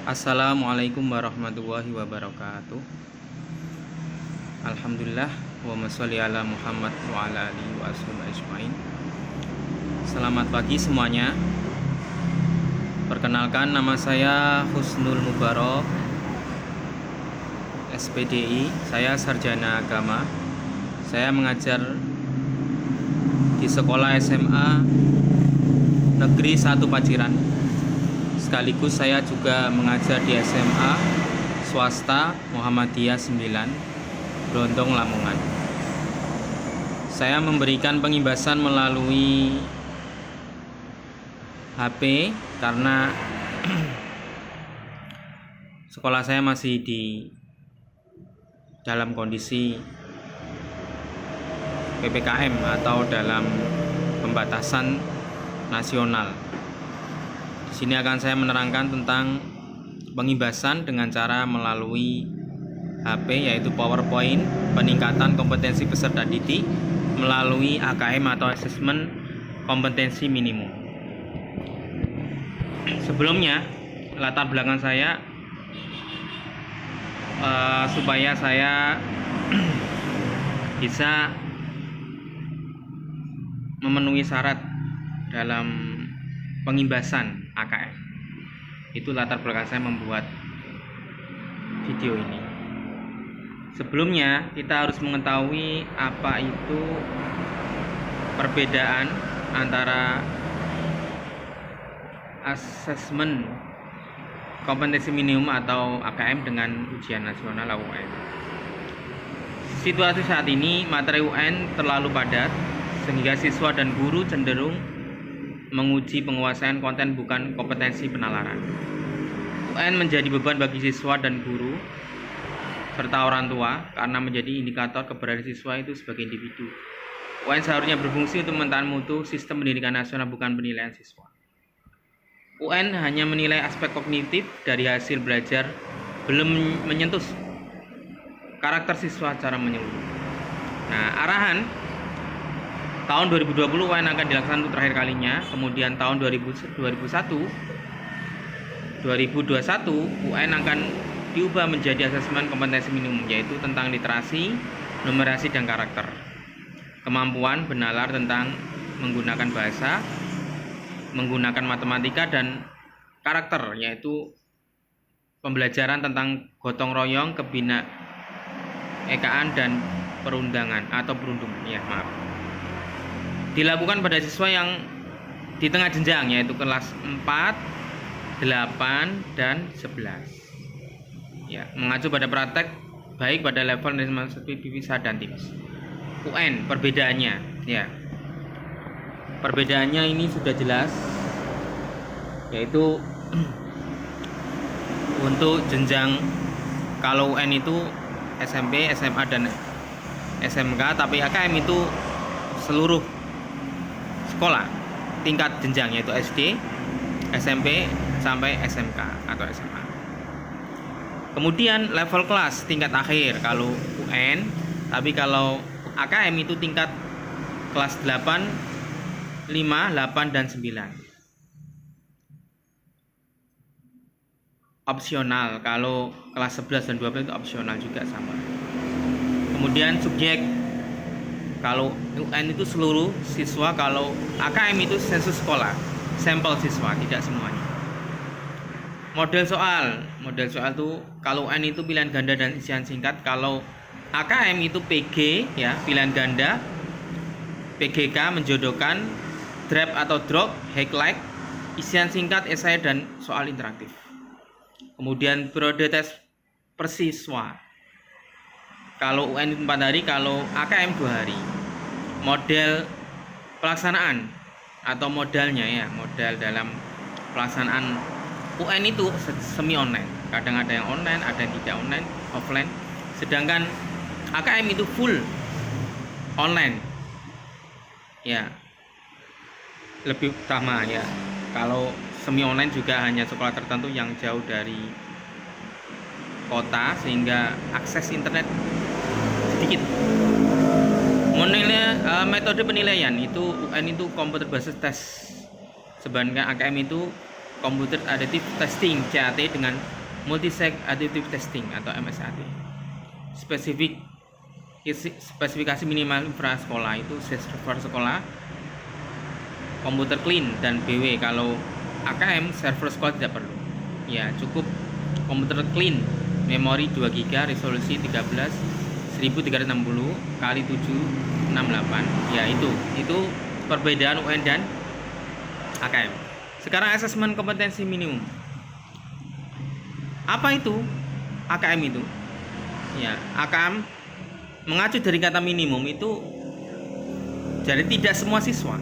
Assalamualaikum warahmatullahi wabarakatuh. Alhamdulillah wa sholli ala Muhammad wa ala alihi wa ashabihi ajmain. Selamat pagi semuanya. Perkenalkan, nama saya Husnul Mubarak, SPDI. Saya sarjana agama. Saya mengajar di sekolah SMA Negeri 1 Paciran. Sekaligus saya juga mengajar di SMA swasta Muhammadiyah 9 Brondong, Lamongan. Saya memberikan pengimbasan melalui HP karena sekolah saya masih di dalam kondisi PPKM atau dalam pembatasan nasional. Di sini akan saya menerangkan tentang pengimbasan dengan cara melalui HP, yaitu PowerPoint, peningkatan kompetensi peserta didik melalui AKM atau Asesmen Kompetensi Minimum. Sebelumnya, latar belakang saya supaya saya bisa memenuhi syarat dalam pengimbasan AKM. Itu latar belakang saya membuat video ini. Sebelumnya kita harus mengetahui apa itu perbedaan antara asesmen kompetensi minimum atau AKM dengan ujian nasional atau UN. Situasi saat ini materi UN terlalu padat sehingga siswa dan guru cenderung menguji penguasaan konten bukan kompetensi penalaran. UN menjadi beban bagi siswa dan guru serta orang tua karena menjadi indikator keberadaan siswa itu sebagai individu. UN seharusnya berfungsi untuk memantau mutu sistem pendidikan nasional, bukan penilaian siswa. UN hanya menilai aspek kognitif dari hasil belajar, belum menyentuh karakter siswa secara menyeluruh. Nah, arahan tahun 2020 UN akan dilaksanakan untuk terakhir kalinya. Kemudian tahun 2021 UN akan diubah menjadi asesmen kompetensi minimum, yaitu tentang literasi, numerasi, dan karakter. Kemampuan benalar tentang menggunakan bahasa, menggunakan matematika, dan karakter, yaitu pembelajaran tentang gotong royong, kebinekaan, dan perundangan atau perundungan. Dilakukan pada siswa yang di tengah jenjang, yaitu kelas 4, 8, dan 11. Mengacu pada praktek baik pada level PISA dan TIMSS. UN perbedaannya, perbedaannya ini sudah jelas, yaitu untuk jenjang, kalau UN itu SMP, SMA, dan SMK, tapi AKM itu seluruh sekolah tingkat jenjang, yaitu SD, SMP, sampai SMK atau SMA. Kemudian level kelas tingkat akhir kalau UN, tapi kalau AKM itu tingkat kelas 8, 5, 8, dan 9. Opsional, kalau kelas 11 dan 12 itu opsional juga sama. Kemudian subjek, kalau UN itu seluruh siswa, kalau AKM itu sensus sekolah, sampel siswa, tidak semuanya. Model soal itu kalau UN itu pilihan ganda dan isian singkat, kalau AKM itu PG, pilihan ganda, PGK menjodohkan, draft atau drop, highlight, isian singkat, esai, dan soal interaktif. Kemudian periode tes per siswa, kalau UN itu 4 hari, kalau AKM 2 hari. Model pelaksanaan atau modalnya, modal dalam pelaksanaan UN itu semi online. Kadang ada yang online, ada yang tidak online, offline. Sedangkan AKM itu full online. Lebih utama Kalau semi online juga hanya sekolah tertentu yang jauh dari kota sehingga akses internet sedikit. Metode penilaian itu UN itu komputer basis tes, sedangkan AKM itu Computer Adaptive Testing CAT dengan multi-site additive testing atau MSAT. Spesifikasi minimal infra sekolah itu server sekolah, komputer clean, dan BW. Kalau AKM server sekolah tidak perlu. Ya, cukup komputer clean, memori 2 GB, resolusi 13.360 kali 768. Ya, itu perbedaan UN dan AKM. Sekarang asesmen kompetensi minimum. Apa itu AKM itu? Ya, AKM mengacu dari kata minimum itu, jadi tidak semua siswa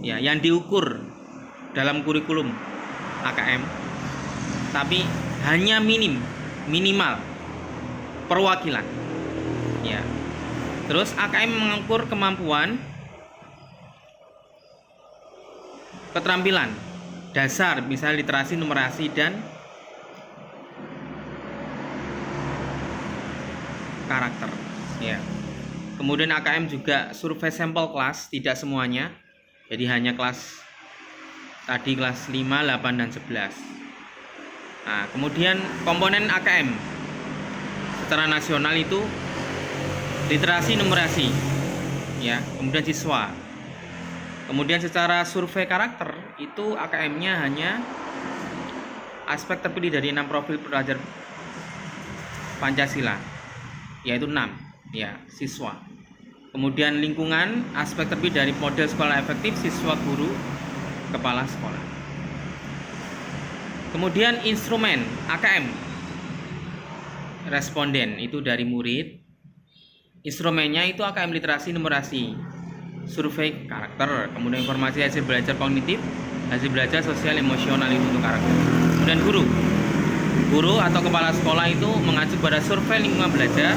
ya yang diukur dalam kurikulum AKM, tapi hanya minimal perwakilan ya. Terus AKM mengukur kemampuan, keterampilan dasar, misalnya literasi, numerasi, dan karakter ya. Kemudian AKM juga survei sampel kelas, tidak semuanya, jadi hanya kelas tadi, kelas 5, 8, dan 11. Nah, kemudian komponen AKM secara nasional itu literasi, numerasi ya, kemudian siswa. Kemudian secara survei karakter itu AKM-nya hanya aspek terpilih dari 6 profil pelajar Pancasila, yaitu 6 ya, siswa. Kemudian lingkungan, aspek terpilih dari model sekolah efektif, siswa, guru, kepala sekolah. Kemudian instrumen AKM responden itu dari murid. Instrumennya itu AKM literasi, numerasi, survei karakter, kemudian informasi hasil belajar kognitif, hasil belajar sosial emosional itu untuk karakter. Kemudian guru atau kepala sekolah itu mengacu pada survei lingkungan belajar,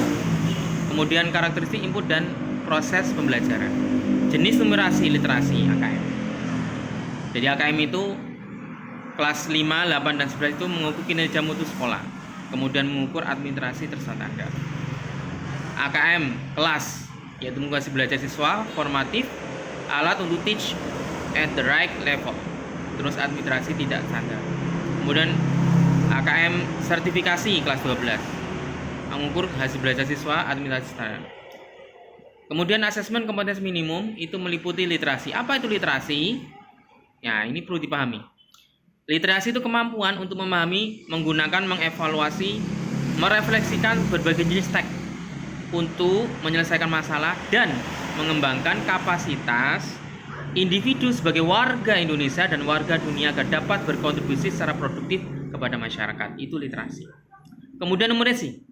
kemudian karakteristik input dan proses pembelajaran. Jenis numerasi literasi AKM. Jadi AKM itu kelas 5, 8, dan 11 itu mengukur kinerja mutu sekolah, kemudian mengukur administrasi terstandar. AKM kelas yaitu mengawasi belajar siswa, formatif, alat untuk teach at the right level, terus administrasi tidak standar. Kemudian AKM sertifikasi kelas 12 mengukur hasil belajar siswa, administrasi standar. Kemudian asesmen kompetensi minimum itu meliputi literasi. Apa itu literasi? Ya, ini perlu dipahami. Literasi itu kemampuan untuk memahami, menggunakan, mengevaluasi, merefleksikan berbagai jenis teks untuk menyelesaikan masalah dan mengembangkan kapasitas individu sebagai warga Indonesia dan warga dunia agar dapat berkontribusi secara produktif kepada masyarakat. Itu literasi. Kemudian numerasi.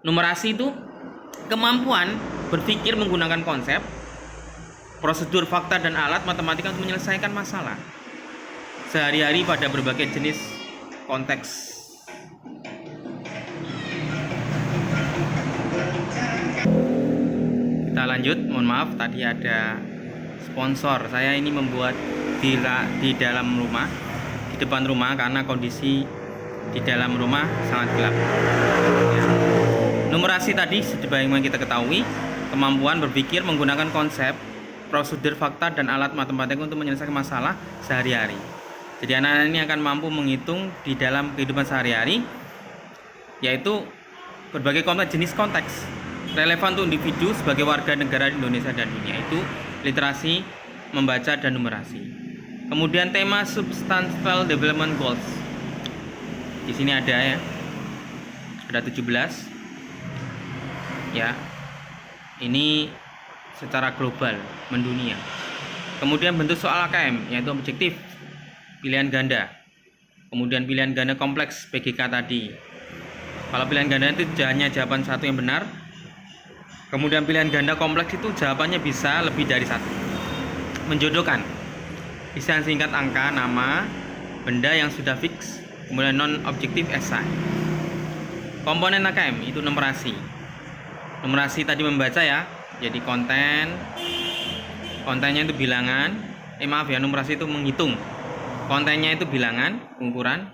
Numerasi itu kemampuan berpikir menggunakan konsep, prosedur, fakta, dan alat matematika untuk menyelesaikan masalah sehari-hari pada berbagai jenis konteks. Kita lanjut, mohon maaf tadi ada sponsor. Saya ini membuat di dalam rumah, di depan rumah, karena kondisi di dalam rumah sangat gelap ya. Numerasi tadi sebagaimana kita ketahui, kemampuan berpikir menggunakan konsep, prosedur, fakta, dan alat matematika untuk menyelesaikan masalah sehari-hari. Jadi anak-anak ini akan mampu menghitung di dalam kehidupan sehari-hari, yaitu berbagai jenis konteks relevan untuk individu sebagai warga negara Indonesia dan dunia. Itu literasi, membaca, dan numerasi. Kemudian tema Substantial Development Goals. Di sini ada ya, ada 17 ya. Ini secara global, mendunia. Kemudian bentuk soal AKM yaitu objektif, pilihan ganda, kemudian pilihan ganda kompleks PGK tadi. Kalau pilihan ganda itu hanya jawaban satu yang benar, kemudian pilihan ganda kompleks itu jawabannya bisa lebih dari satu. Menjodohkan, isian singkat angka, nama, benda yang sudah fix, kemudian non objektif esai. Komponen AKM itu numerasi. Numerasi tadi membaca ya, jadi kontennya itu bilangan. Numerasi itu menghitung. Kontennya itu bilangan, pengukuran,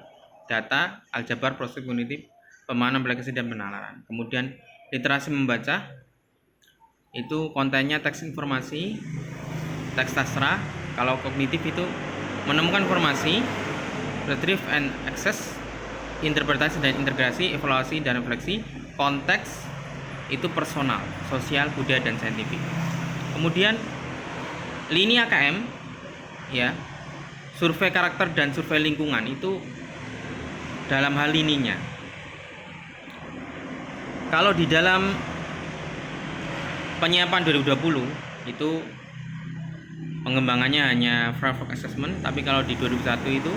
data, aljabar, proses kognitif, pemahaman, aplikasi, dan penalaran. Kemudian literasi membaca itu kontennya teks informasi, teks sastra. Kalau kognitif itu menemukan informasi, retrieve and access, interpretasi dan integrasi, evaluasi dan refleksi, konteks itu personal, sosial, budaya dan saintifik. Kemudian lini AKM ya, survei karakter dan survei lingkungan itu dalam hal lininya. Kalau di dalam penyiapan 2020 itu pengembangannya hanya framework assessment, tapi kalau di 2001 itu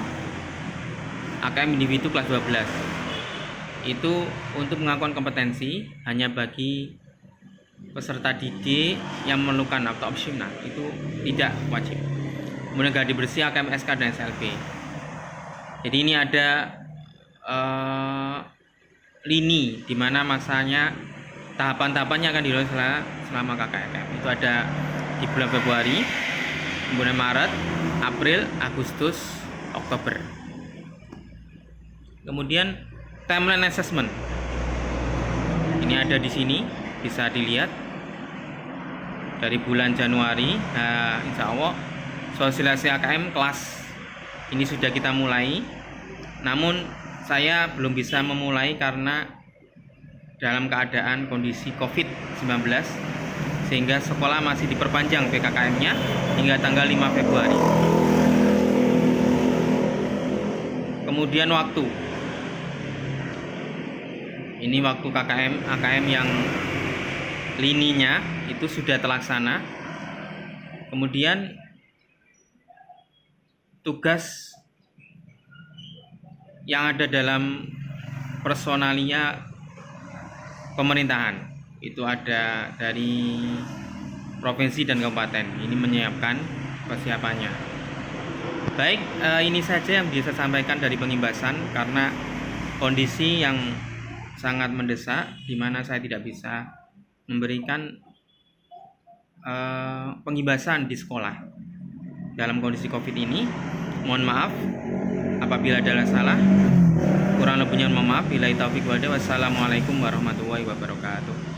AKM individu kelas 12 itu untuk pengakuan kompetensi hanya bagi peserta didik yang memerlukan atau opsional, itu tidak wajib. Kemudian gladi bersih AKM SK dan SLB. Jadi ini ada lini di mana masanya tahapan-tahapannya akan dilalui selama KKM. Itu ada di bulan Februari, kemudian Maret, April, Agustus, Oktober. Kemudian timeline assessment. Ini ada di sini, bisa dilihat dari bulan Januari. Nah, insya Allah sosialisasi AKM kelas ini sudah kita mulai. Namun saya belum bisa memulai karena dalam keadaan kondisi COVID-19, sehingga sekolah masih diperpanjang PKKM-nya hingga tanggal 5 Februari. Kemudian waktu. Ini waktu AKM yang lininya itu sudah terlaksana. Kemudian tugas yang ada dalam personalia pemerintahan itu ada dari provinsi dan kabupaten. Ini menyiapkan persiapannya. Baik, ini saja yang bisa saya sampaikan dari pengimbasan karena kondisi yang sangat mendesak di mana saya tidak bisa memberikan pengimbasan di sekolah dalam kondisi Covid ini. Mohon maaf apabila ada salah, kurang lebihnya mohon maaf. Billahi taufiq wal hidayah. Wassalamualaikum warahmatullahi wabarakatuh.